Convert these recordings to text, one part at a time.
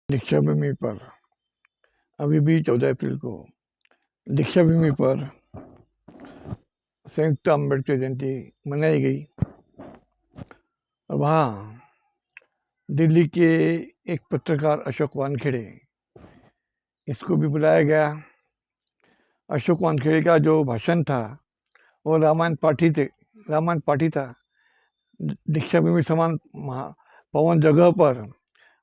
दीक्षा भूमि पर अभी भी 14 अप्रैल को दीक्षा भूमि पर संयुक्त अम्बेडकर जयंती मनाई गई और वहाँ दिल्ली के एक पत्रकार अशोक वानखेड़े इसको भी बुलाया गया। अशोक वानखेड़े का जो भाषण था वो रामायण पाठी था। दीक्षा भूमि समान पवन जगह पर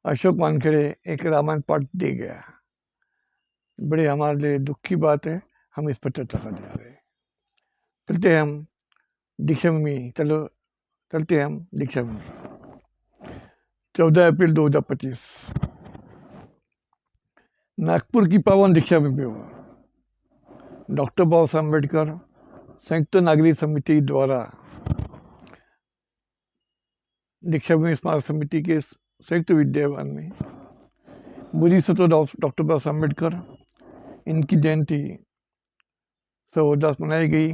अशोक वानखेड़े एक रामायण पाठ दे गया। बड़े हमारे लिए दुख की बात है। हम इस पर चर्चा करने जा रहे हैं। चलते हैं हम दीक्षा भूमि चलते हैं हम दीक्षा भूमि। 14 अप्रैल 2025 नागपुर की पावन दीक्षा भूमि हुआ। डॉक्टर बाबा साहब अम्बेडकर संयुक्त नागरिक समिति द्वारा दीक्षा भूमि स्मारक समिति के संयुक्त विद्यमान में बुरी सतो डॉक्टर बाबा साहब अम्बेडकर इनकी जयंती सहोदास मनाई गई।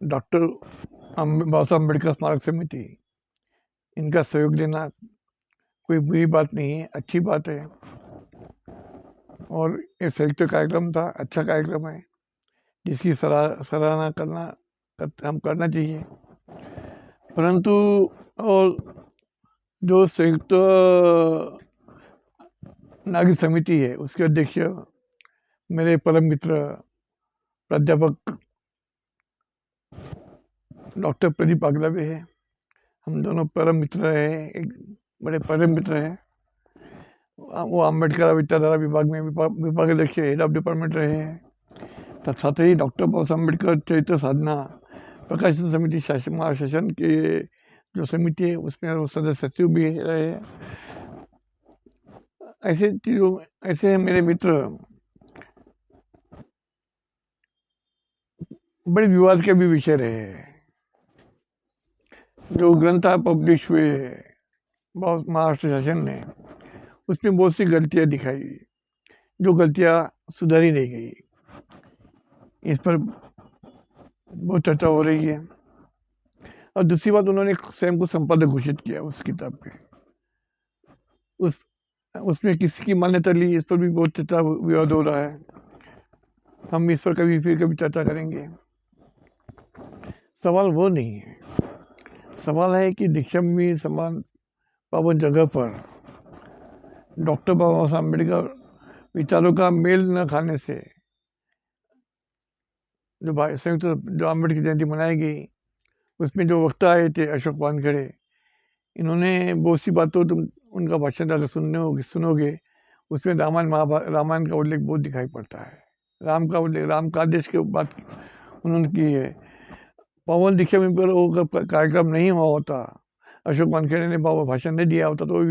डॉक्टर बाबा साहब अम्बेडकर स्मारक समिति इनका सहयोग लेना कोई बुरी बात नहीं है, अच्छी बात है। और ये संयुक्त कार्यक्रम था, अच्छा कार्यक्रम है जिसकी सराहना हम करना चाहिए। परंतु और जो संयुक्त नागरिक समिति है उसके अध्यक्ष मेरे परम मित्र प्राध्यापक डॉक्टर प्रदीप आगलावे है। हम दोनों परम मित्र हैं, एक बड़े परम मित्र हैं। वो अम्बेडकर विचारधारा विभाग में विभाग अध्यक्ष हेड ऑफ डिपार्टमेंट रहे हैं। तब साथ ही डॉक्टर बाबा अम्बेडकर चरित्र साधना प्रकाशन समिति महाशासन के जो समिति है उसमें वो सदस्य सचिव भी रहे हैं। ऐसे मेरे मित्र बड़े विवाद के भी विषय रहे हैं। जो ग्रंथ पब्लिश हुए महाराष्ट्र शासन ने उसमें बहुत सी गलतियां दिखाई, जो गलतियां सुधारी नहीं गई। इस पर बहुत चर्चा हो रही है। और दूसरी बात, उन्होंने स्वयं को संपादक घोषित किया उस किताब के। उसमें किसी की मान्यता ली, इस पर भी बहुत चर्चा विवाद हो रहा है। हम इस पर कभी चर्चा करेंगे। सवाल वो नहीं है। सवाल है कि दीक्षा भूमि समान पावन जगह पर डॉक्टर बाबा साहब अम्बेडकर विचारों का मेल न खाने से जो संयुक्त जो अम्बेडकर जयंती मनाई गई उसमें जो वक्ता आए थे अशोक वानखेड़े, इन्होंने बहुत सी बातों तुम उनका भाषण अगर सुनोगे उसमें रामायण का उल्लेख बहुत दिखाई पड़ता है। राम का आदेश के बात उन्होंने की है। पवन दीक्षा में पर वो कार्यक्रम नहीं हुआ होता, अशोक वानखेड़े ने भाषण नहीं दिया होता तो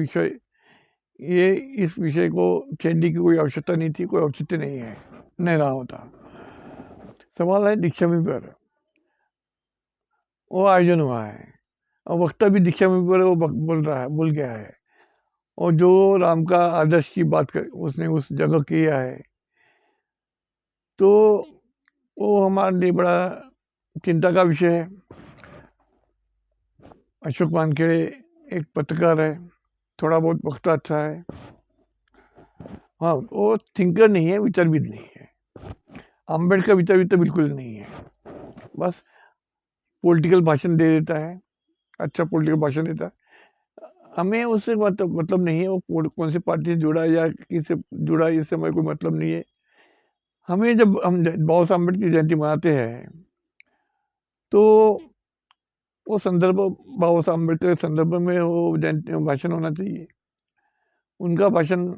इस विषय को छेड़ने की कोई आवश्यकता नहीं थी, कोई औचित्य नहीं रहा होता। सवाल है दीक्षा में पर वो आयोजन हुआ है और वक्ता भी दीक्षा में पर वो बोल गया है। और जो राम का आदर्श की बात उसने उस जगह किया है तो वो हमारे लिए बड़ा चिंता का विषय है। अशोक वानखेड़े एक पत्रकार है, थोड़ा बहुत वक्ता अच्छा है। हाँ, वो थिंकर नहीं है, विचारविद नहीं है। अम्बेडकर विचारविद तो बिल्कुल नहीं है। बस पॉलिटिकल भाषण दे देता है, अच्छा पॉलिटिकल भाषण देता है। हमें उससे मतलब नहीं है वो कौन सी पार्टी से जुड़ा या किससे जुड़ा, इससे हमें कोई मतलब नहीं है। हमें जब हम बाबा साहब अम्बेडकर की जयंती मनाते हैं तो वो संदर्भ बाबा साहब अम्बेडकर के संदर्भ में वो भाषण होना चाहिए। उनका भाषण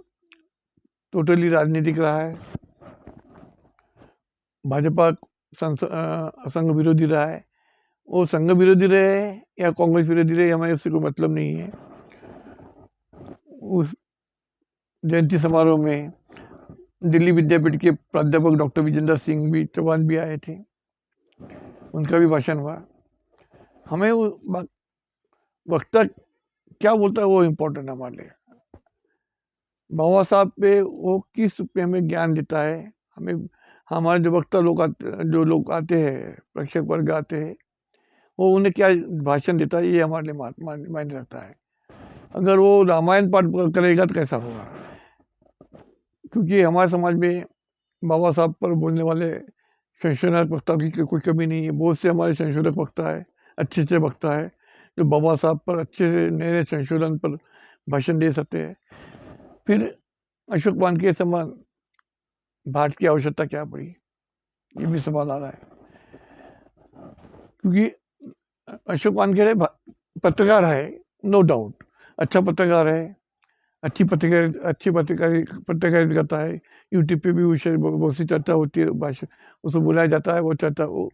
टोटली राजनीतिक रहा है, भाजपा संघ विरोधी रहा है। वो संघ विरोधी रहे या कांग्रेस विरोधी रहे, हमें उससे कोई मतलब नहीं है। उस जयंती समारोह में दिल्ली विद्यापीठ के प्राध्यापक डॉक्टर विजेंद्र सिंह चौहान भी आए थे, उनका भी भाषण हुआ। हमें वक्ता क्या बोलता है वो इम्पोर्टेंट है हमारे लिए। बाबा साहब पे वो किस पे हमें ज्ञान देता है। हमें हमारे जो वक्ता जो लोग आते हैं, प्रेक्षक वर्ग आते हैं, वो उन्हें क्या भाषण देता है ये हमारे लिए मायने रखता है। अगर वो रामायण पाठ करेगा तो कैसा होगा? क्योंकि हमारे समाज में बाबा साहब पर बोलने वाले संशोधक वक्ता की कोई कमी नहीं है। बहुत से हमारे संशोधक वक्ता है, अच्छे वक्ता है, जो बाबा साहब पर अच्छे से नए संशोधन पर भाषण दे सकते हैं। फिर अशोक वानखेड़े के समान भारत की आवश्यकता क्या पड़ी, ये भी सवाल आ रहा है। क्योंकि अशोक वानखेड़े पत्रकार है, नो डाउट, अच्छा पत्रकार है, अच्छी पत्रकारिता करता है। यूट्यूब पे भी उसे बहुत सी चर्चा होती है, भाषण उसको बुलाया जाता है, वो चर्चा वो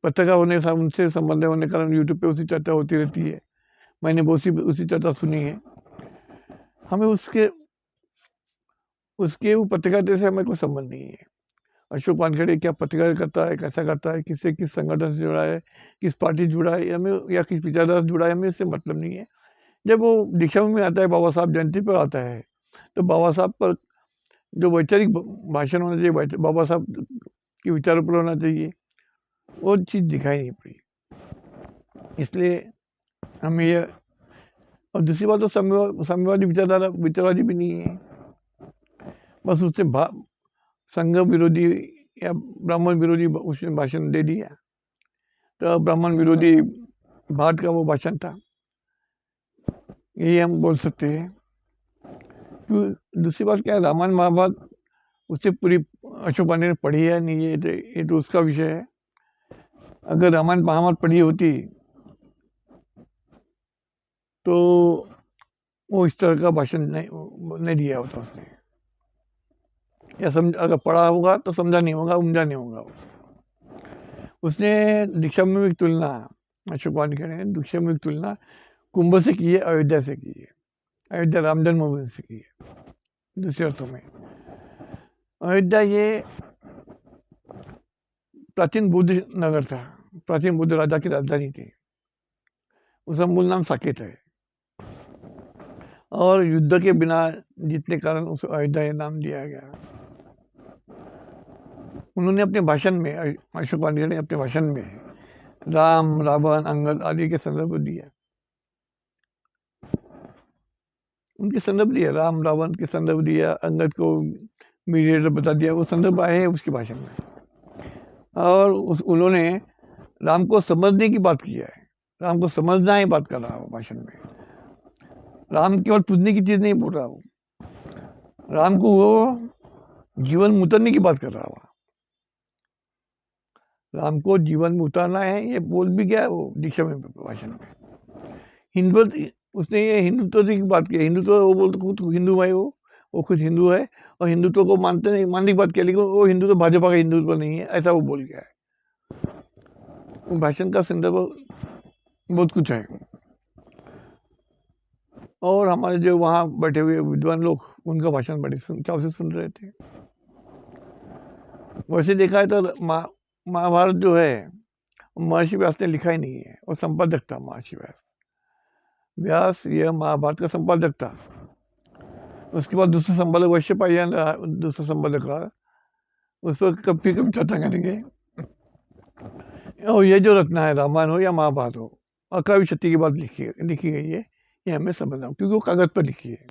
पत्रकार होने के उनसे संबंध होने के कारण यूट्यूब पे उसी चर्चा होती रहती है। मैंने बहुत सी उसी चर्चा सुनी है। हमें उसके वो पत्रकारिता से हमें कोई संबंध नहीं है। अशोक वानखेड़े क्या पत्रकार करता है, कैसा करता है, किससे किस संगठन से जुड़ा है, किस पार्टी से जुड़ा है, हमें या किस विचारधारा से जुड़ा है, हमें इससे मतलब नहीं है। जब वो दीक्षा में आता है, बाबा साहब जयंती पर आता है, तो बाबा साहब पर जो वैचारिक भाषण होना चाहिए, बाबा साहब के विचारों पर होना चाहिए, वो चीज़ दिखाई नहीं पड़ी। इसलिए हमें ये, और दूसरी बात तो साम्यवादी विचारवादी भी नहीं है। बस उससे संघ विरोधी या ब्राह्मण विरोधी उसने भाषण दे दिया, तो ब्राह्मण विरोधी भारत का वो भाषण था, यही हम बोल सकते हैं। दूसरी बात क्या है, रामायण महाभारत उससे पूरी अशोक वानखेड़े ने पढ़ी है नहीं, ये तो उसका विषय है। अगर रामायण महाभारत पढ़ी होती तो वो इस तरह का भाषण नहीं दिया होता उसने, या अगर पढ़ा होगा तो समझा नहीं होगा, उमझा नहीं होगा। उसने दीक्षा में एक तुलना, अशोक वानखेड़े ने दीक्षा में एक तुलना कुंभ से की है, अयोध्या से की है, अयोध्या राम जन्मभूमि से की है। दूसरे अर्थों में अयोध्या ये प्राचीन बुद्ध नगर था, प्राचीन बुद्ध राजा की राजधानी थी। उसका मूल नाम साकेत है, और युद्ध के बिना जीतने कारण उसे अयोध्या नाम दिया गया। उन्होंने अपने भाषण में, अशोक वानखेड़े ने अपने भाषण में राम, रावण, अंगद आदि के संदर्भ दिया, उनके संदर्भ दिया, राम रावण के संदर्भ दिया, अंगद को मीडिएटर बता दिया, वो संदर्भ आए हैं उसके भाषण में। और उन्होंने राम को समझने की बात किया है, राम को समझना ही बात कर रहा हो भाषण में। राम केवल पूजने की चीज नहीं बोल रहा हो, राम को वो जीवन में उतरने की बात कर रहा हुआ। राम को जीवन में उतारना है, ये बोल भी गया वो दीक्षा में भाषण में। हिंदुत्व, उसने ये हिंदुत्व की बात की, हिंदुत्व वो बोलते खुद हिंदू है, वो खुद हिंदू है, और हिंदुत्व को मानते नहीं, मानने की बात किया, लेकिन वो हिंदुत्व भाजपा का हिंदुत्व नहीं है, ऐसा वो बोल गया है। वो भाषण का संदर्भ बहुत कुछ है। और हमारे जो वहाँ बैठे हुए विद्वान लोग उनका भाषण बड़े चाव से सुन रहे थे। वैसे देखा है तो महाभारत जो है महर्षि व्यास ने लिखा ही नहीं है, वो संपादक था महर्षि व्यास, यह महाभारत का संपादक था। उसके बाद दूसरा संपादक वैशंपायन रहा, दूसरा संपादक रहा, उस पर कभी चर्चा करेंगे। और ये जो रचना है, रामायण हो या महाभारत हो, 11वीं शती के बाद लिखी गई है, ये हमें समझना, क्योंकि वो कागज पर लिखी है।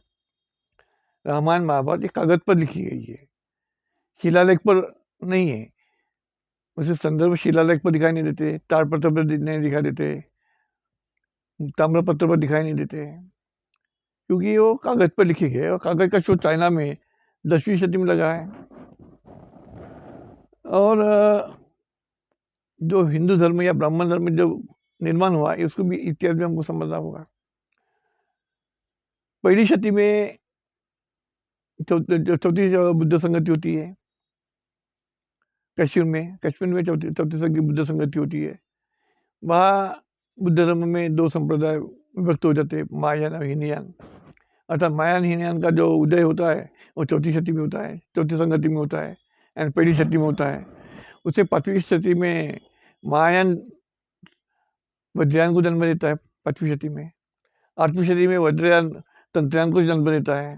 रामायण महाभारत ये कागज पर लिखी गई है, शिलालेख पर नहीं है। उसे संदर्भ शिलालेख पर दिखाई नहीं देते, ताड़पत्र पर नहीं दिखाई देते, ताम्रपत्र पर दिखाई नहीं देते, क्योंकि वो कागज पर लिखी गई है। और कागज का शोध चाइना में 10वीं शती में लगा है। और जो हिंदू धर्म या ब्राह्मण धर्म में जो निर्माण हुआ है, उसको भी इतिहास में हमको समझना होगा। पहली शती में चौथी बुद्ध संगति होती है कश्मीर में चौथी बुद्ध संगति होती है। वहाँ बुद्ध धर्म में दो संप्रदाय विभक्त हो जाते हैं, महायान और हीनयान। अर्थात महायान हीनयान का जो उदय होता है वो चौथी शती में होता है, चौथी संगति में होता है, एंड पहली शती में होता है। उससे 5वीं शती में महायान वज्रयान को जन्म देता है, 5वीं शती में। 8वीं शती में वज्रयान तंत्रयान को जन्म देता है।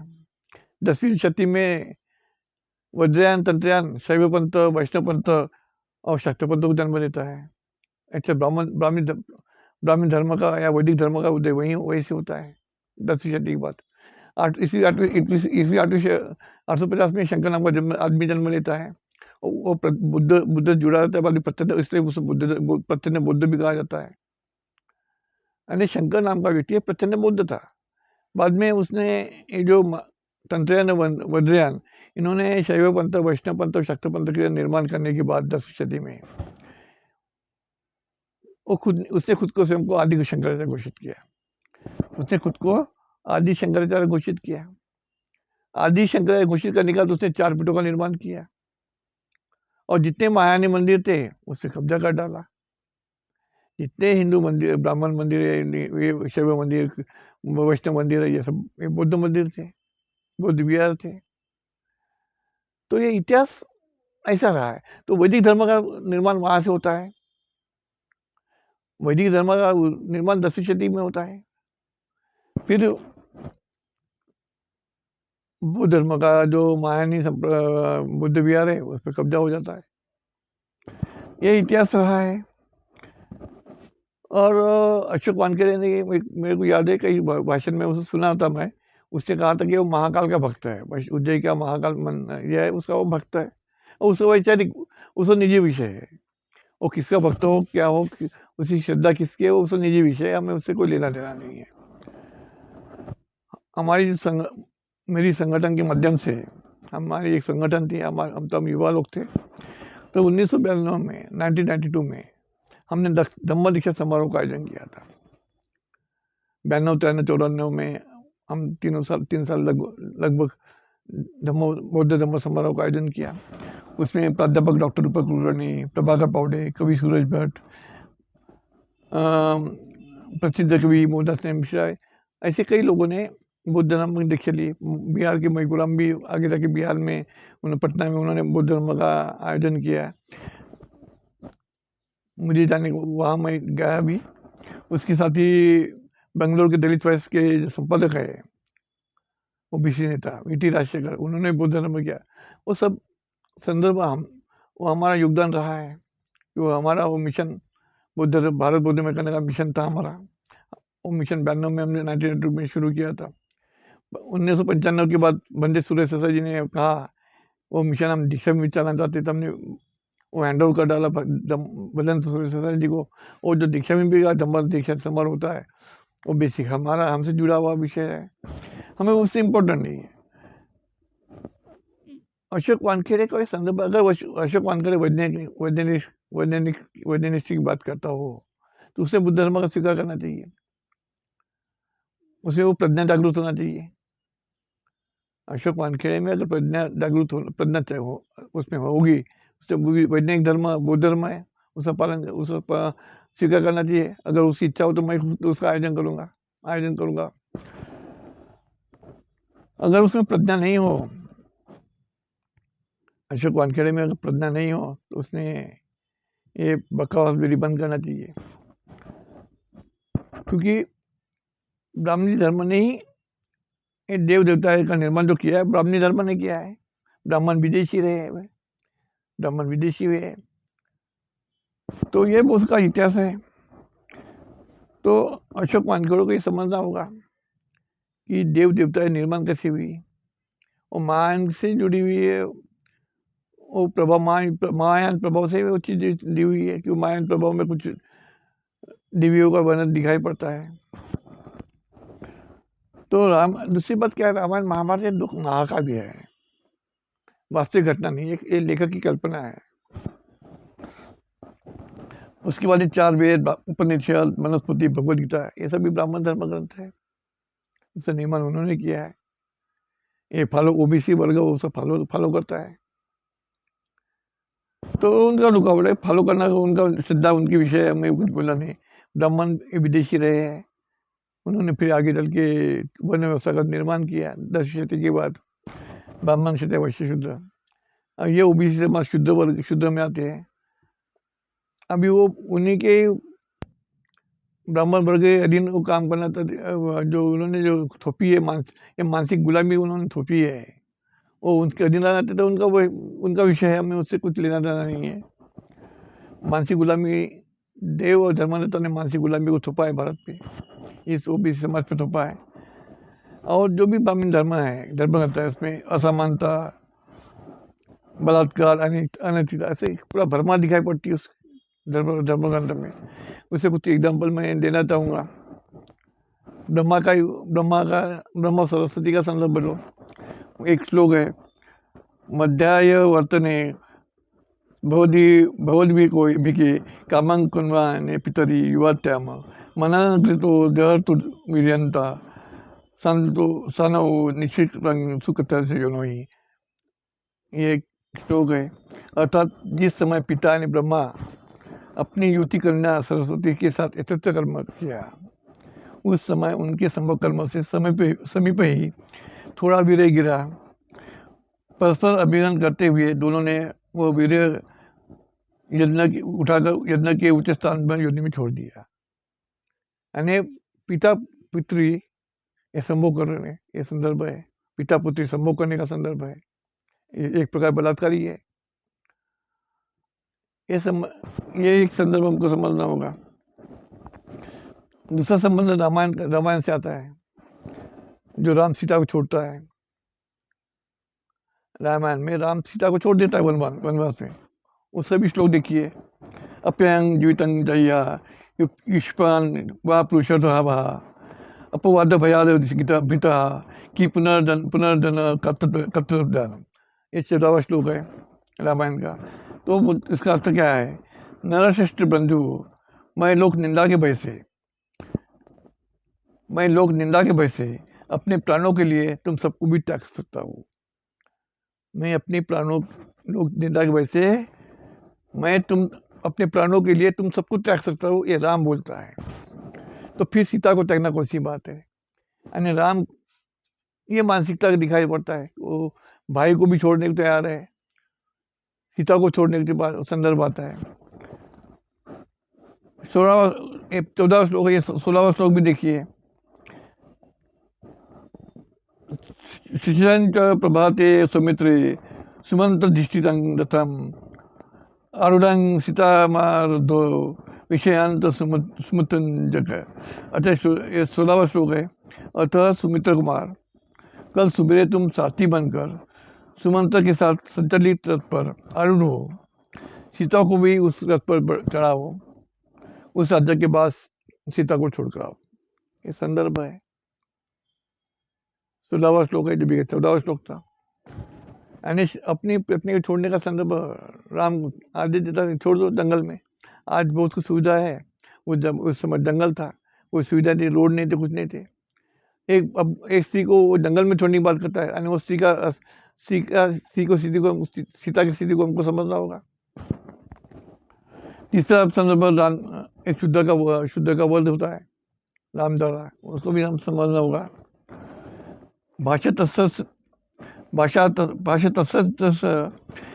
10वीं शती में वज्रयान तंत्रयान शैव पंथ, वैष्णव पंथ और शाक्त पंथ को जन्म देता है। ऐसे ब्राह्मण धर्म का या वैदिक धर्म का उदय वही से होता है। 10वीं शताब्दी की बात। ईस्वी 850 में शंकर नाम का आदमी जन्म लेता है। वो बुद्ध जुड़ा रहता है, बाद में प्रत्येक, इसलिए उसे प्रत्येक बुद्ध भी कहा जाता है। यानी शंकर नाम का व्यक्ति प्रत्येक बुद्ध था। बाद में उसने ये जो तंत्रयान वज्रयान, इन्होंने शैव पंथ, वैष्णव पंथ और शक्त पंथ का निर्माण करने के बाद 10वीं सदी में उसने खुद को स्वयं को आदि शंकराचार्य घोषित किया। उसने खुद को आदि शंकराचार्य घोषित किया। आदि शंकराचार्य घोषित करने के बाद उसने 4 पीठों का निर्माण किया और जितने महायानी मंदिर थे उससे कब्जा कर डाला। जितने हिंदू मंदिर, ब्राह्मण मंदिर, ये शैव मंदिर, वैष्णव मंदिर है, ये सब ये बौद्ध मंदिर थे, बौद्ध विहार थे। तो ये इतिहास ऐसा रहा है। तो वैदिक धर्म का निर्माण वहां से होता है। वैदिक धर्म का निर्माण 10वीं शताब्दी में होता है। फिर बौद्ध धर्म का जो महायानी बुद्ध विहार है उस पर कब्जा हो जाता है। ये इतिहास रहा है। और अशोक वानखेड़े ने, मेरे को याद है कई भाषण में उसे सुना था मैं, उसने कहा था कि वो महाकाल का भक्त है, उज्जैन का महाकाल यह है उसका, वो भक्त है। और उसका वैचारिक, उसका निजी विषय है। वो किसका भक्त हो, क्या हो, उसकी श्रद्धा किसकी है, वो उसका निजी विषय है, हमें उससे कोई लेना देना नहीं है। हमारी मेरी संगठन के माध्यम से, हमारी एक संगठन थी, हम युवा लोग थे। तो 1992 में 1992 में हमने धम्म दीक्षा समारोह का आयोजन किया था। 92, 93, 94 में हम 3 साल लगभग बौद्ध धम्म समारोह का आयोजन किया। उसमें प्राध्यापक डॉक्टर रूपक कुलकर्णी, प्रभाकर पावडे, कवि सूरज भट्ट, प्रसिद्ध कवि मोहनदास मिश्रा, ऐसे कई लोगों ने बौद्ध धर्म की दीक्षा ली। बिहार के मईपुरम भी, आगे जाके बिहार में पटना में उन्होंने बौद्ध धर्म का आयोजन किया। मुझे जाने को वहाँ मैं गया भी। उसके साथ ही बेंगलोर के दलित वाइस के जो संपादक है, ओबीसी नेता वीटी राजशेखर, उन्होंने बौद्ध धर्म किया। वो सब संदर्भ वो हमारा योगदान रहा है। वो हमारा वो मिशन भारत बौद्ध में करने का मिशन था हमारा। वो मिशन 92 में हमने 1992 में शुरू किया था। 1995 के बाद बंदे सुरेश जी ने कहा वो मिशन हम दीक्षा में चलाना चाहते थे। हमने वो हैंड ओवर कर डाला बलंत सुरेश जी को। वो जो दीक्षा में भी धम्म दीक्षा समारोह होता है, वो बेसिक हमारा हमसे जुड़ा हुआ विषय है, हमें उससे इम्पोर्टेंट नहीं है। अशोक वानखेड़े का संदर्भ, अगर अशोक वानखेड़े वैज्ञानिक की बात करता हो तो उसे बुद्ध धर्म का स्वीकार करना चाहिए। उसे वो प्रज्ञा जागरूक होना चाहिए। अशोक वानखेड़े में अगर प्रज्ञा जागरूक उसमें होगी, उससे वैज्ञानिक धर्म बौद्ध धर्म है, उसका पालन, उसका स्वीकार करना चाहिए। अगर उसकी इच्छा हो तो मैं उसका आयोजन करूंगा। अगर उसमें प्रज्ञा नहीं हो, अशोक वानखेड़े में अगर प्रज्ञा नहीं हो, तो उसने ये बकवास मेरी बंद करना चाहिए। क्योंकि ब्राह्मणी धर्म ने ही ये देव देवता का निर्माण जो किया है, ब्राह्मणी धर्म ने किया है। ब्राह्मण विदेशी रहे, ब्राह्मण विदेशी हुए, तो ये उसका इतिहास है। तो अशोक वानखेड़े को ये समझना होगा कि देव देवता की निर्माण कैसे हुई, और महायान से जुड़ी हुई है। वो प्रभाव महायान प्रभाव से वो चीज दी हुई है कि महायान प्रभाव में कुछ देवियों का वर्णन दिखाई पड़ता है। तो दूसरी बात क्या है, रामायण महाभारत ये दुख महाकाव्य है, वास्तविक घटना नहीं है, ये लेखक की कल्पना है। उसके बाद 4 वेद, उपनिषद, मनुस्मृति, भगवद गीता, ये सभी ब्राह्मण धर्म ग्रंथ है। उसका निर्माण उन्होंने किया है। ये फॉलो ओबीसी वर्ग वो सब फॉलो करता है। तो उनका रुकावट है, फॉलो करना उनका श्रद्धा, उनकी विषय है, हमें कुछ बोला नहीं। ब्राह्मण विदेशी रहे हैं, उन्होंने फिर आगे चल के वर्ण व्यवस्था का निर्माण किया 10वीं शताब्दी के बाद। ब्राह्मण, क्षत्रिय, वैश्य, शूद्र, ये ओबीसी समाज शुद्र में आते हैं। अभी वो उन्हीं के ब्राह्मण वर्ग के अधीन वो काम करना था। जो उन्होंने जो थोपी है, ये मानसिक गुलामी उन्होंने थोपी है, वो उनके अधीन रहना चाहते, उनका विषय है, हमें उससे कुछ लेना देना नहीं है। मानसिक गुलामी, देव और धर्मानेता ने मानसिक गुलामी को थोपा है भारत पे, इस ओबीसी समाज पे थोपा है। और जो भी ब्राह्मण धर्म करता है उसमें असमानता, बलात्कार, अनिश्चितता, ऐसे पूरा भरमा दिखाई पड़ती है उस धर्म ग्रंथ में। उसे कुछ एग्जाम्पल मैं देना चाहूँगा। ब्रह्मा सरस्वती का संदर्भ लो। एक श्लोक है, मध्याय वर्तने भवद्भिके कामं कुर्वाणे पितरि युवात्याम मननकृतो जहतु वीर्यन्ता संतो सनौ निश्चितं सुकृतस्य योनोहि। ये एक श्लोक है। अर्थात जिस समय पिता ने ब्रह्मा अपनी युति कन्या सरस्वती के साथ यथेच्छ कर्म किया, उस समय उनके संभव कर्म से समीप ही थोड़ा वीर्य गिरा। परस्पर अभिनंदन करते हुए दोनों ने वो वीर्य उठाकर यज्ञ के उच्च स्थान पर योनि में छोड़ दिया। यानी पिता पुत्री ये संभोग कर रहे हैं, ये संदर्भ है। पिता पुत्री संभोग करने का संदर्भ है। ये एक प्रकार बलात्कारी है। ये एक संदर्भ हमको समझना होगा। दूसरा संबंध रामायण से आता है, जो राम सीता को छोड़ता है। रामायण में राम सीता को छोड़ देता है वनवास में। उस सभी श्लोक देखिए। अप्यंग जीवितं जया युष्पान वा पुरुषोत्तम अपवाद भयाद भीता की पुनर्जन कर्तव्य। ये 14वां श्लोक है रामायण का। तो इसका अर्थ क्या है? नरश्रेष्ठ बंधु, मैं लोक निंदा के भय से अपने प्राणों के लिए तुम सबको भी त्याग सकता हूँ। मैं अपने प्राणों लोक निंदा के भय से मैं अपने प्राणों के लिए तुम सबको त्याग सकता हूँ, ये राम बोलता है। तो फिर सीता को त्यागना कौन सी बात है? यानी राम ये मानसिकता दिखाई पड़ता है। वो भाई को भी छोड़ने को तैयार है, सीता को छोड़ने के बाद संदर्भ आता है। 14वां श्लोक है, ये 16वां श्लोक भी देखिए। शिशिरं च प्रभाते सुमित्रे सुमंत दृष्टितं रथम आरूढ़ं सीतामारुद्धो विषयांत सुमुतंजक। अच्छा, ये 16वां श्लोक है। अतः सुमित्र कुमार, कल सुबह तुम साथी बनकर सुमंत्र के साथ संचलित रथ पर आरूढ़ हो, सीता को भी उस रथ पर चढ़ाओ, उस राज्य के बाद सीता को छोड़कर आओ। ये संदर्भ है। 16वां श्लोक है, जो भी 14वां श्लोक था। यानी अपनी पत्नी को छोड़ने का संदर्भ राम आदेश देता है, छोड़ दो जंगल में। आज बहुत कुछ सुविधा है, उस समय जंगल था, कोई सुविधा नहीं, रोड नहीं थे, कुछ नहीं थे। एक स्त्री को वो जंगल में छोड़ने की बात करता है। यानी वो सीता की स्थिति को हमको समझना होगा। तीसरा संदर्भ एक शुद्ध का वध होता है राम द्वारा, उसको भी हम समझना होगा। भाषा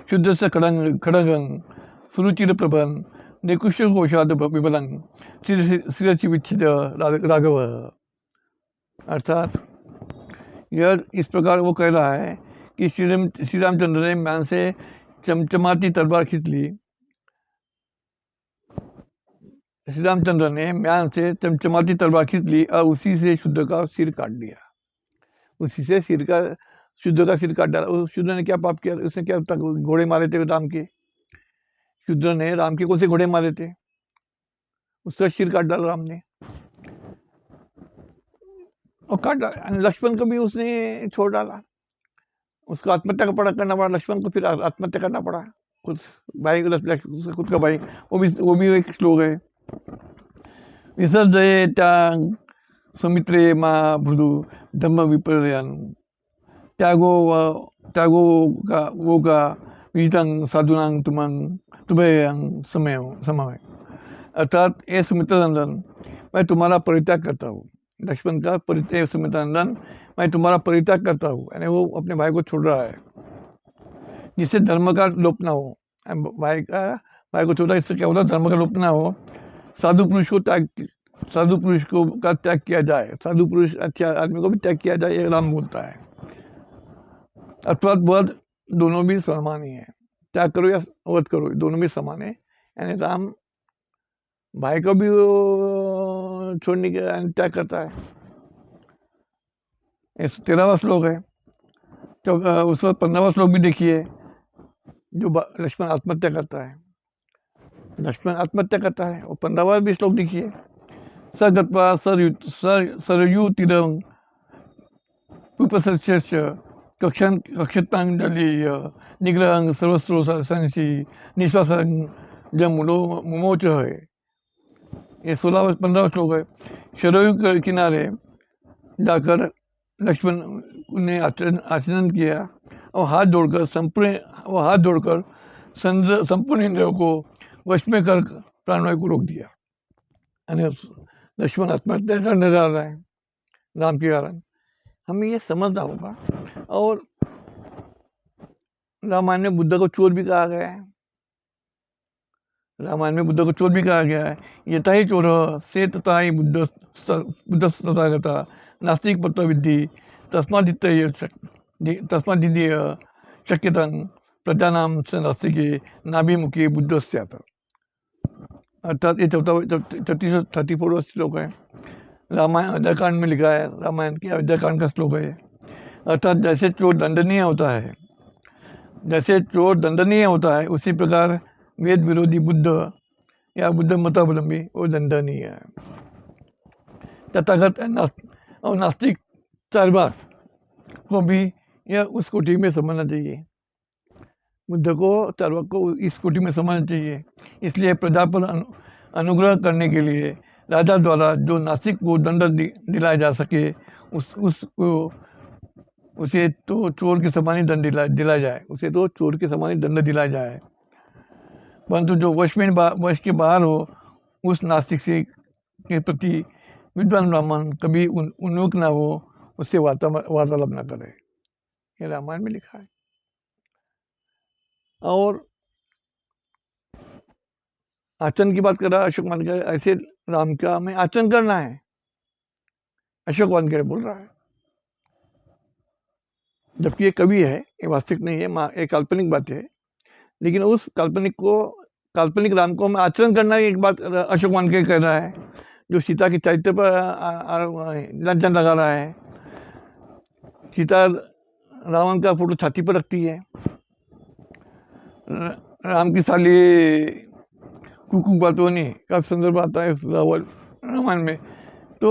शुद्ध से खड़गं सुरुचिर प्रभन निकुश कोशाद विबलं शिरसि विच्छिद राघव। अर्थात यह इस प्रकार वो कह रहा है कि श्री रामचंद्र ने म्यान से चमचमाती तलवार खींच ली। श्री रामचंद्र ने म्यान से चमचमाती तलवार खींच ली और उसी से शुद्ध का सिर काट दिया। उसी से शुद्ध का सिर काट डाला। उस शुद्ध ने क्या पाप किया? उसने क्या घोड़े मारे थे राम के? शुद्ध ने राम के कौन से घोड़े मारे थे? उसका सिर काट डाला राम ने, और काट डाला। लक्ष्मण को भी उसने छोड़ डाला। उसको आत्महत्या करना पड़ा। लक्ष्मण को फिर आत्महत्या करना पड़ा। खुद भाई खुद का भाई। वो भी एक श्लोक है। विसर्जये त्याग सुमित्रे माँ भृदु धम्म विपर्यन त्यागो का विहितं साधुनां तुम्हें समय। अर्थात ये सुमित्रनंदन, मैं तुम्हारा परित्याग करता हूँ। लक्ष्मण का परित्याग, सुमित्रनंदन मैं तुम्हारा परित्याग करता हूँ। यानी वो अपने भाई को छोड़ रहा है, जिससे धर्म का लोप ना हो। भाई को छोड़ा, इससे क्या होता है? धर्म का लोप ना हो। साधु पुरुष का त्याग किया जाए, साधु पुरुष अच्छा आदमी को भी त्याग किया जाए, ये राम बोलता है। अर्थात वध दोनों भी समान ही है। त्याग करो या वध करो, दोनों भी समान है। यानी राम भाई को भी छोड़ने के त्याग करता है। इस 13वां श्लोक है। तो उस वक्त 15वां श्लोक भी देखिए, जो लक्ष्मण आत्महत्या करता है। लक्ष्मण आत्महत्या करता है। और 15वां भी श्लोक देखिए, स गत्वा सरयू तीरम उपसस्य कक्षतांजलि निग्रहं सर्वस्रो संसी निश्वासं जमुलो मुमोच है। ये 16 15 श्लोक है। शरयू के किनारे जाकर लक्ष्मण ने आचरण किया और हाथ जोड़कर संपूर्ण इंद्रियों को वश में कर प्राणवायु को रोक दिया। यानी लक्ष्मण आत्महत्या करने जा रहा है राम के कारण। हमें ये समझना होगा। और रामायण में बुद्ध को चोर भी कहा गया है। रामायण में बुद्ध को चोर भी कहा गया है। यथा ही चोर से तथा ही बुद्ध तथागता नास्तिक पत्र विद्धि तस्मादित्य शक्यतन प्रजानाम से नास्तिके नाभिमुखी बुद्ध स्यात्। अर्थात ये 34वां श्लोक है। रामायण अयोध्याकांड में लिखा है। रामायण के अयोध्याकांड का श्लोक है। अर्थात जैसे चोर दंडनीय होता है, उसी प्रकार वेद विरोधी बुद्ध या बुद्ध मतावलंबी वो दंडनीय है। तथागत और नास्तिक चारवाक को भी यह उस कोटि में समझना चाहिए। बुद्ध को, चारवाक को इस कोटि में समझना चाहिए। इसलिए प्रजा पर अनुग्रह करने के लिए राजा द्वारा जो नास्तिक को दंड दिलाया जा सके, उसे तो चोर के समान ही दंड दिलाया जाए। परंतु जो वश के बाहर हो, उस नास्तिक के प्रति विद्वान ब्राह्मण कभी उन्मुख ना हो, उससे वार्तालाप ना करे। ये रामायण में लिखा है। और आचरण की बात कर रहा है अशोक वानखेड़े। ऐसे राम का हमें आचरण करना है, अशोक वानखेड़े बोल रहा है। जबकि ये कवि है, ये वास्तविक नहीं है, एक काल्पनिक बात है। लेकिन उस काल्पनिक राम को हमें आचरण करना है। एक बात अशोक वानखेड़े कह रहा है, जो सीता के चरित्र पर लांछन लगा रहा है। सीता रावण का फोटो छाती पर रखती है। राम की साली कुकु बातोनी का संदर्भ आता है रामायण में। तो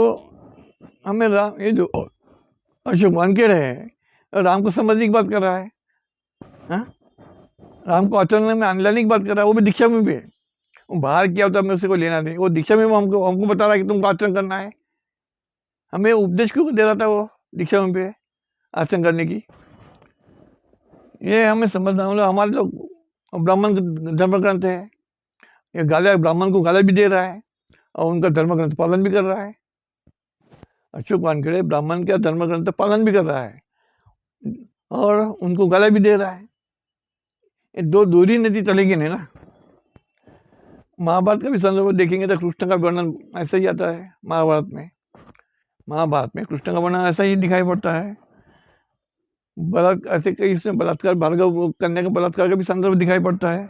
हमें ये जो अशोक वानखेड़े है, राम को समझने की बात कर रहा है। हा? राम को आचरण में आने की बात कर रहा है। वो भी दीक्षा में भी है। वो बाहर किया होता मैं उसे को लेना नहीं। वो दीक्षा में हमको बता रहा है कि तुमको आचरण करना है। हमें उपदेश क्यों दे रहा था वो दीक्षा में भी आचरण करने की? ये हमें समझना होगा। हमारे लोग ब्राह्मण धर्म ग्रंथ है, ये गाला ब्राह्मण को गाला भी दे रहा है और उनका धर्म ग्रंथ पालन भी कर रहा है। अशोक वानखेड़े ब्राह्मण का धर्म ग्रंथ पालन भी कर रहा है और उनको गाला भी दे रहा है। ये दो दूरी नदी चलेगी नहीं ना। महाभारत का भी संदर्भ देखेंगे तो कृष्ण का वर्णन ऐसा ही आता है। महाभारत में कृष्ण का वर्णन ऐसा ही दिखाई पड़ता है। ऐसे कई इसमें बलात्कार, भार्गव कन्या का बलात्कार का भी संदर्भ दिखाई पड़ता है।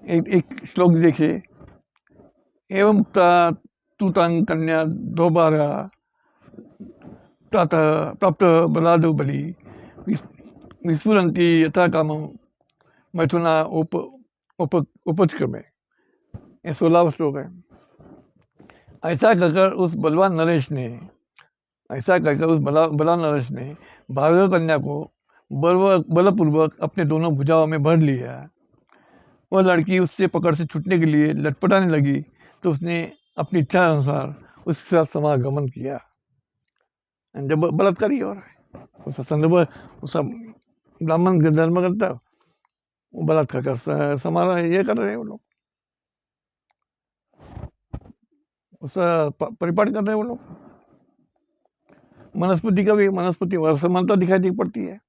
एक श्लोक देखिए, एवं तूतांग कन्या दोबारा प्राप्त बलादो बलि विस्फुरंती यथा काम मैथुना उपचक्रमे। ये 16वां श्लोक है। ऐसा कहकर उस बलवान नरेश ने भार्गव कन्या को बलपूर्वक अपने दोनों भुजाओं में भर लिया। वह लड़की उससे पकड़ से छूटने के लिए लटपटाने लगी तो उसने अपनी इच्छा अनुसार उसके साथ समागमन किया। जब बलात्कार ही हो रहा है, उसका संदर्भ उसका ब्राह्मण धर्म करता है, वो बलात्कार कर समारोह ये कर रहे हैं वो लोग, उसका परिपाठ कर रहे हैं वो लोग। मनुस्मृति का भी असमानता दिखाई पड़ती है।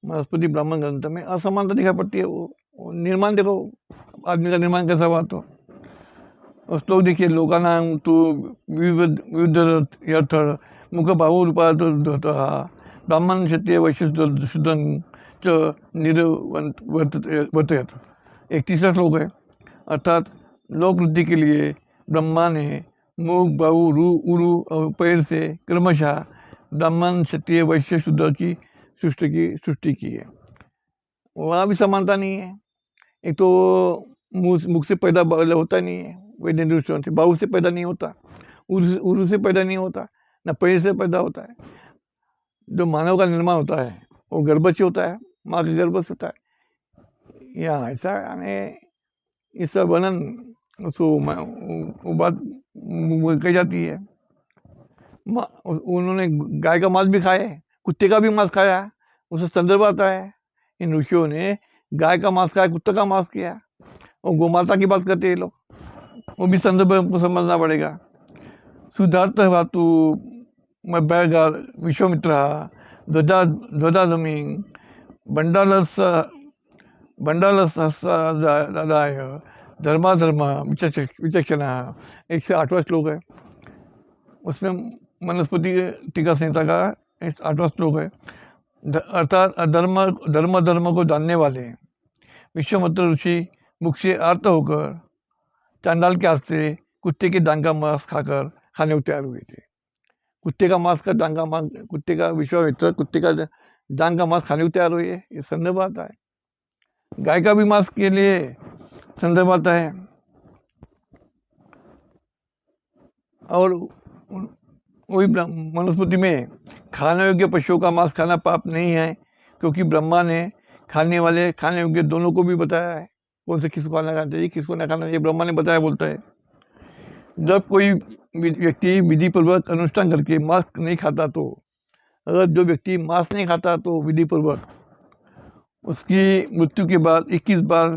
मनुस्मृति ब्राह्मण ग्रंथ में असमानता दिखाई पड़ती है। वो निर्माण देखो, आदमी का निर्माण कैसा हुआ। तो उस लोग देखिए, लोकानां तो विविध मुख बाहु रूपा ब्राह्मण क्षत्रिय वैश्य शूद्रं च निर्वर्तयत्। 31वां श्लोक है। अर्थात लोक वृद्धि के लिए ब्रह्मा ने मुख, बाहु, उरु और पैर से क्रमशः ब्राह्मण क्षत्रिय वैश्य शूद्र की सृष्टि की है। वहाँ भी समानता नहीं है। एक तो मुख से पैदा होता नहीं है, वेद दृष्टिकोण से बाहु से पैदा नहीं होता, उरु से पैदा नहीं होता, न पेड़ से पैदा होता है। जो मानव का निर्माण होता है वो गर्भ से होता है, माँ के गर्भ से होता है। या ऐसा इस वर्णन वो बात कही जाती है। उन्होंने गाय का मांस भी खाया है, कुत्ते का भी मांस खाया, उसे संदर्भ आता है। इन ऋषियों ने गाय का मांस खाया, कुत्ते का मांस किया, और गोमाता की बात करते हैं लोग, वो भी संदर्भ हमको समझना पड़ेगा। सुधार्थ धातु विश्वामित्र ध्वजाधमी बंडालदाय धर्माधर्म विचक्षण 108वां श्लोक है। उसमें मनुस्मृति टीका संहिता का 8वां श्लोक है। अर्थात धर्म को जानने वाले विश्वामित्र ऋषि मुख से आर्त होकर चांडाल के हाथ से कुत्ते के दांत का मांस खाकर खाने को तैयार हुए थे। कुत्ते का विश्वामित्र कुत्ते का दांत का मांस खाने को तैयार हुए, ये संदर्भ आता है। गाय का भी मांस के लिए संदर्भ आता है। और वही मनुस्मृति में खाने योग्य पशुओं का मांस खाना पाप नहीं है, क्योंकि ब्रह्मा ने खाने वाले खाने योग्य दोनों को भी बताया है, कौन से किसको खाना चाहिए किसको नहीं खाना चाहिए, ब्रह्मा ने बताया। बोलता है जब कोई व्यक्ति विधि पूर्वक अनुष्ठान करके मांस नहीं खाता, तो अगर जो व्यक्ति मांस नहीं खाता तो विधि पूर्वक उसकी मृत्यु के बाद 21 बार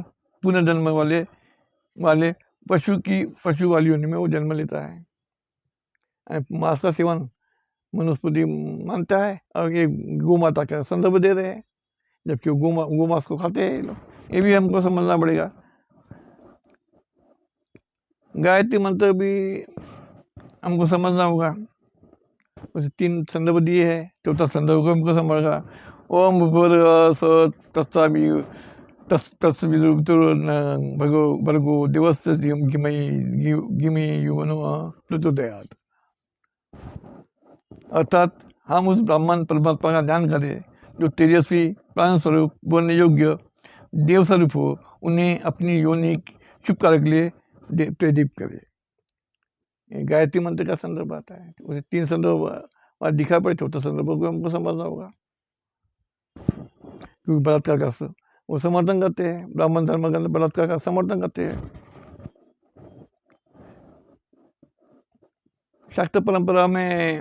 पुनर्जन्म वाले पशु वाली योनि में वो जन्म लेता है। मांस का सेवन मनुस्मृति मानता है, और ये गोमाता का संदर्भ दे रहे हैं, जबकि गोमांस को खाते हैं लोग। ये भी हमको समझना पड़ेगा। गायत्री मंत्र भी हमको समझना होगा। उसे 3 संदर्भ दिए हैं, चौथा संदर्भ को हमको समझना। ओम भर्गो देवस्य गिमि युवनो प्रचोदयात्। अर्थात हम उस ब्राह्मण परमात्मा का ध्यान करें जो तेजस्वी प्राण स्वरूप बोलने योग्य देव स्वरूप हो, उन्हें अपनी योनि शुभ कार्य के लिए प्रेरित करे। गायत्री मंत्र का संदर्भ आता है। उसे 3 संदर्भ दिखा पड़े, चौथा संदर्भ को हमको समझना होगा, क्योंकि बलात्कार का वो समर्थन करते हैं, ब्राह्मण धर्म के अंदर बलात्कार का समर्थन करते हैं। शाक्त परंपरा में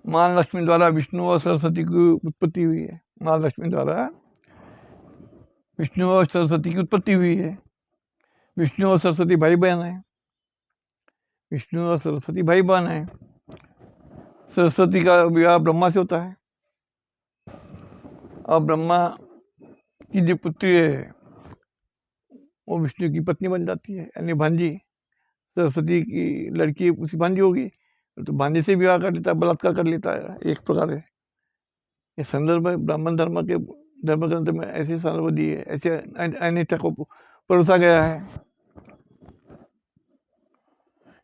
महालक्ष्मी द्वारा विष्णु और सरस्वती की उत्पत्ति हुई है। महालक्ष्मी द्वारा विष्णु और सरस्वती की उत्पत्ति हुई है। विष्णु और सरस्वती भाई बहन है। विष्णु और सरस्वती भाई बहन है। सरस्वती का विवाह ब्रह्मा से होता है, और ब्रह्मा की जो पुत्री है वो विष्णु की पत्नी बन जाती है, यानी भांजी। सरस्वती की लड़की उसी भांजी होगी, तो भांजी से विवाह कर लेता है, बलात्कार कर लेता है, एक प्रकार है। ये संदर्भ है ब्राह्मण धर्म ग्रंथ में, ऐसे संदर्भ दिए, ऐसे अनिष्ठा को परोसा गया है।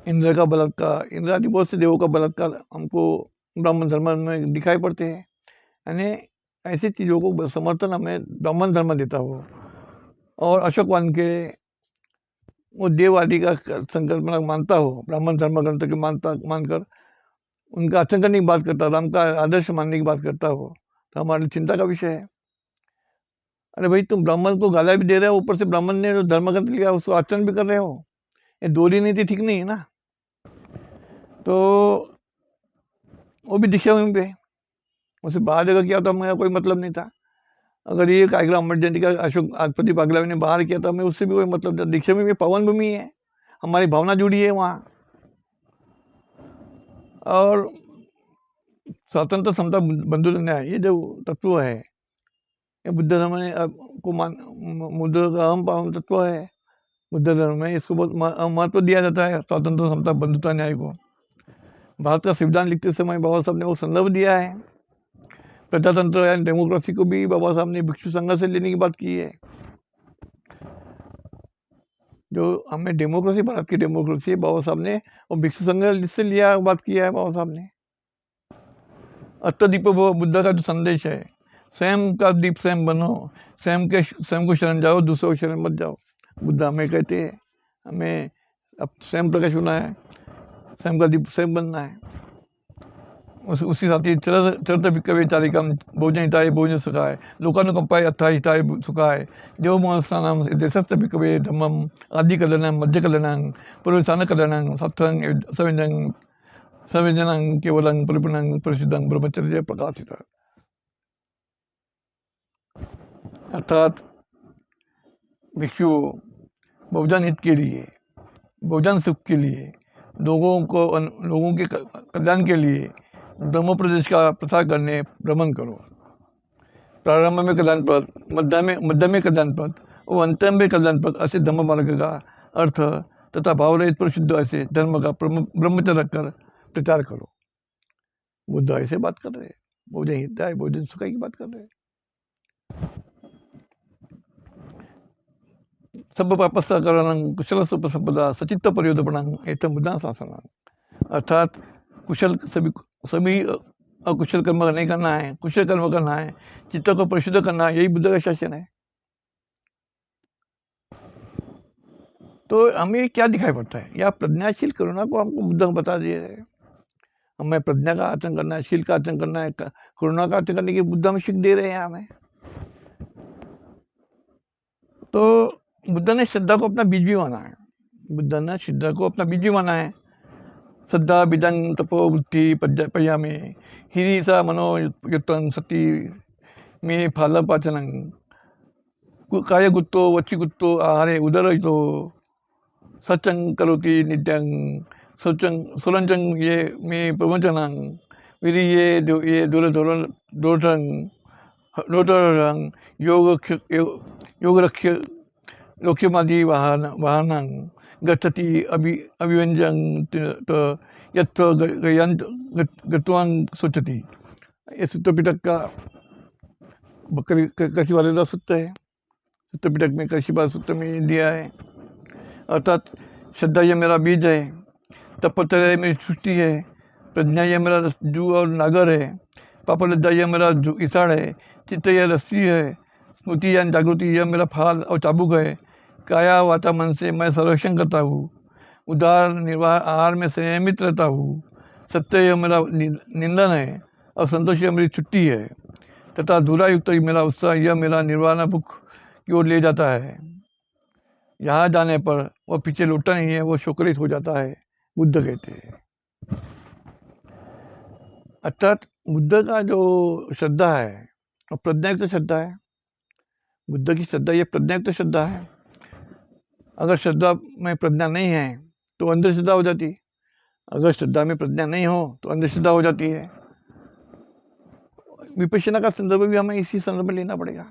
इंद्र का बलात्कार, इंद्र आदि बहुत से देवों का बलात्कार हमको ब्राह्मण धर्म में दिखाई पड़ते हैं। यानी ऐसी चीज़ों को समर्थन हमें ब्राह्मण धर्म देता हो। और अशोकवान के वो देव आदि का संकल्पना मानता हो, ब्राह्मण धर्म ग्रंथ के मानकर उनका आचरण करने की बात करता, राम का आदर्श मानने की बात करता हो, तो हमारी चिंता का विषय है। अरे भाई, तुम ब्राह्मण को गाला भी दे रहे हो, ऊपर से ब्राह्मण ने जो धर्म ग्रंथ लिया उसको आचरण भी कर रहे हो, ये दोहरी नीति ठीक नहीं है ना। तो वो भी दीक्षा में पे उसे बाहर जगह किया तो मेरा कोई मतलब नहीं था। अगर ये कार्यक्रम अमर जयंती का अशोक प्रदीप अग्रवाल ने बाहर किया था, मैं उससे भी कोई मतलब नहीं। दीक्षा में पवन भूमि है, हमारी भावना जुड़ी है वहाँ। और स्वतंत्र समता बंधु न्याय, ये जो तत्व है, ये बुद्ध धर्म ने को बुद्ध का अहम तत्व है। बुद्ध धर्म में इसको बहुत महत्व दिया जाता है, स्वतंत्र समता बंधुता न्याय को। भारत का संविधान लिखते समय बाबा साहब ने वो संदर्भ दिया है। प्रजातंत्र यानी डेमोक्रेसी को भी बाबा साहब ने भिक्षु संघ से लेने की बात की है। जो हमें डेमोक्रेसी, भारत की डेमोक्रेसी, बाबा साहब ने और भिक्षु संघ से लिया बात किया है बाबा साहब ने। अत्तदीपो भव बुद्ध का जो संदेश है, स्वयं का दीप स्वयं बनो, स्वयं को शरण जाओ, दूसरों को शरण मत जाओ। बुद्ध हमें कहते हैं, हमें अब स्वयं प्रकाश होना है, स्वयं का दीप स्वयं बनना है। उसी साथ ही चरत भिक्खवे चारिकम भोजन हिताय भोजन सुखाय लोकानुकंपाय अर्थाय हिताय सुखाय देव मोहस्थानम देशस्थ भिक्खवे धम्मम आदि कल्याणं मध्य कल्याणं पुरुषान कल्याणं सत्संग सविजनं केवलं परिपूर्णं परिशुद्धं ब्रह्मचर्य प्रकाशित। अर्थात भिक्षु बहुजन हित के लिए, बहुजन सुख के लिए, लोगों के कल्याण के लिए धर्म प्रदेश का प्रसार करने भ्रमण करो। प्रारंभ में कल्याणप्रद, मध्य में कल्याणप्रद और अंत में कल्याणप्रद ऐसे धर्म मार्ग का अर्थ तथा भाव रहित परिशुद्ध ऐसे धर्म का ब्रह्मचर्य रखकर प्रचार करो। बुद्ध ऐसे बात कर रहे हैं, भोजन हिताय भोजन सुखाय की बात कर रहे हैं। सब पापस्करणं कुशल संपदा सचित्त परियोधपणं एतम बुद्धा शासनं। अर्थात सभी अकुशल कर्म नहीं करना है, कुशल कर्म करना है, चित्त को परिशुद्ध करना है, यही बुद्ध का शासन है। तो हमें क्या दिखाई पड़ता है, या प्रज्ञाशील करुणा को हमको बुद्ध बता दिए है। हमें प्रज्ञा का आचरण करना है, शील का आचरण करना है, करुणा का आचरण करने की बुद्ध हमें सीख दे रहे हैं हमें। तो बुद्ध ने श्रद्धा को अपना बीज भी माना है, बुद्ध ने श्रद्धा को अपना बीज भी माना है। श्रद्धा बिदं तपो बुद्धि पया में हिरीसा मनो युक्तं सती में फल पाचनं काय गुत्तो वच्ची गुत्तो आहारे उदरहितो सच्चं करोति नित्यं सुरंजं ये में प्रवचनं विरिये ये दोरं योगरक्ष्य लोक्यमादि वाहनं गच्छति अभिव्यंजन यत्र गत्वां सोचति। ये सूत्र पिटक का कृषि वाले का सूत्र है। सूत्र पिटक में कृषि वाले सूत्र में दिया है। अर्थात श्रद्धा ये मेरा बीज है, तपस्या मेरी सृष्टि है, प्रज्ञा ये मेरा जू और नागर है, पापलज्जा ये मेरा इसाड़ है, चित्त यह रस्सी है, स्मृति या जागृति यह मेरा फाल और चाबुक है, काया वाचा मन से मैं संरक्षण करता हूँ, उदार निर्वाह आहार में संयमित रहता हूँ, सत्य यह मेरा निंदन है और संतोष यह मेरी छुट्टी है, तथा धूरा युक्त मेरा उत्साह यह मेरा निर्वाणा भूख की ओर ले जाता है। यहाँ जाने पर वह पीछे लौटता नहीं है, वो शोकरित हो जाता है, बुद्ध कहते हैं। अर्थात बुद्ध का जो श्रद्धा है और प्रज्ञायुक्त श्रद्धा है, बुद्ध की श्रद्धा ये प्रज्ञायुक्त श्रद्धा है। अगर श्रद्धा में प्रज्ञा नहीं है तो अंधश्रद्धा हो जाती है, अगर श्रद्धा में प्रज्ञा नहीं हो तो अंधश्रद्धा हो जाती है। विपश्यना का संदर्भ भी हमें इसी संदर्भ में लेना पड़ेगा।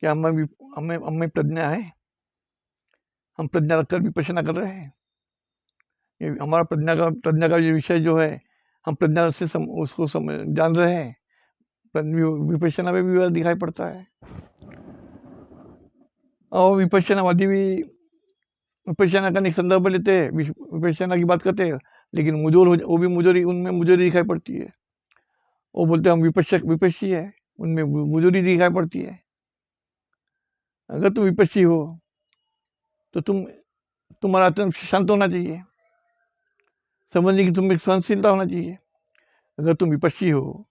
क्या हमें प्रज्ञा है, हम प्रज्ञा रखकर विपश्यना कर रहे हैं। ये हमारा प्रज्ञा का ये विषय जो है, हम प्रज्ञा से उसको जान रहे हैं। विपश्यना में भी दिखाई पड़ता है। और विपश्यनावादी भी विपश्यना का संदर्भ लेते हैं, विपश्यना की बात करते हैं, लेकिन वो भी उनमें मुजोरी दिखाई पड़ती है। वो बोलते हैं हम विपश्यी है, उनमें मुजोरी दिखाई पड़ती है। अगर तुम विपश्यी हो तो तुम्हारा आचरण शांत होना चाहिए, समझने की तुम्हें सहनशीलता होना चाहिए। अगर तुम विपश्यी हो,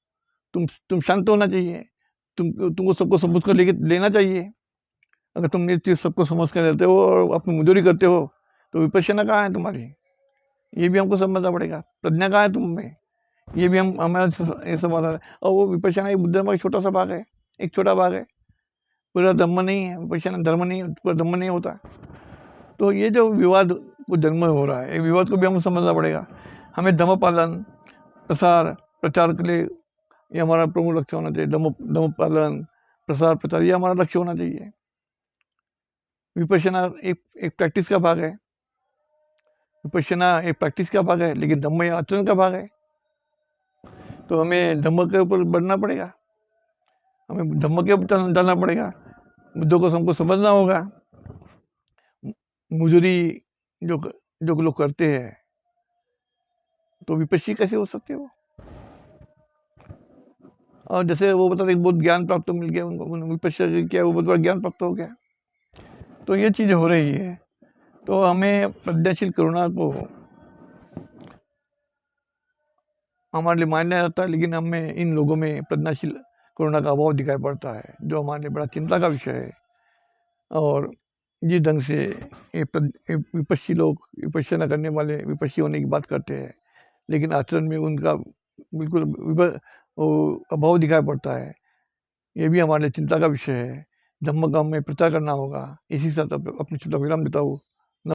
तुम शांत होना चाहिए, तुमको सबको समझ कर लेना चाहिए। अगर तुम ये चीज सबको समझ कर लेते हो और अपनी मजदूरी करते हो तो विपश्यना कहाँ है तुम्हारी, ये भी हमको समझना पड़ेगा। प्रज्ञा कहाँ है तुम में, ये भी हमारा ये सवाल है। और वो विपश्यना एक बुद्ध का छोटा सा भाग है, एक छोटा भाग है, पूरा धर्म नहीं है। विपश्यना धर्म नहीं, पूरा धर्म नहीं होता। तो ये जो विवाद को जन्म हो रहा है, ये विवाद को भी हमको समझना पड़ेगा। हमें धर्म पालन प्रचार के लिए ये हमारा प्रमुख लक्ष्य होना चाहिए। धर्म पालन प्रचार ये हमारा लक्ष्य होना चाहिए। विपश्यना एक प्रैक्टिस का भाग है, विपश्यना एक प्रैक्टिस का भाग है, लेकिन धम्म या आचरण का भाग है। तो हमें धम्म के ऊपर बढ़ना पड़ेगा, हमें धम्म के ऊपर डालना पड़ेगा। मुद्दों को हमको समझना होगा। मुजरी जो लोग करते हैं तो विपश्यी कैसे हो सकते हो। और जैसे वो बताते हैं बहुत ज्ञान प्राप्त मिल गया उनको, विपश्य किया वो बहुत बड़ा ज्ञान प्राप्त हो गया। तो ये चीज़ हो रही है। तो हमें प्रज्ञाशील करुणा को हमारे लिए मान्य रहता है, लेकिन हमें इन लोगों में प्रज्ञाशील करुणा का अभाव दिखाई पड़ता है, जो हमारे लिए बड़ा चिंता का विषय है। और जिस ढंग से ये विपक्षी लोग विपश्यना करने वाले विपक्षी होने की बात करते हैं, लेकिन आचरण में उनका बिल्कुल अभाव दिखाई पड़ता है, ये भी हमारे लिए चिंता का विषय है। धम्म का हमें प्रचार करना होगा। इसी साथ अपनी चिंता विराम देता हूँ।